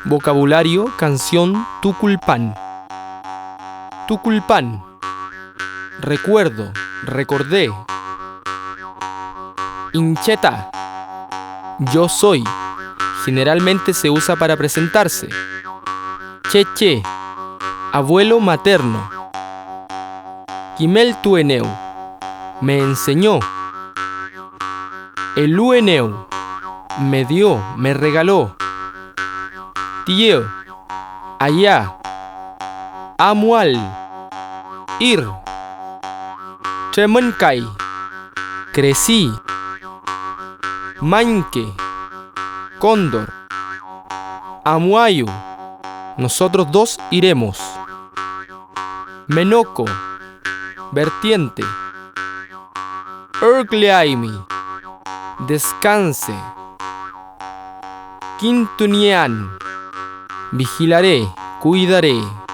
Vocabulario, canción, Tuculpán. Tuculpán. Recuerdo, recordé. Incheta. Yo soy. Generalmente se usa para presentarse. Cheche. Abuelo materno. Quimel tueneu. Me enseñó. Elueneu. Me dio, me regaló. Tío. Allá. Amual. Ir. Tremenkai. Crecí. Manque. Cóndor. Amuayu. Nosotros dos iremos. Menoco. Vertiente. Ergleaimi. Descanse. Quintunian. Vigilaré, cuidaré.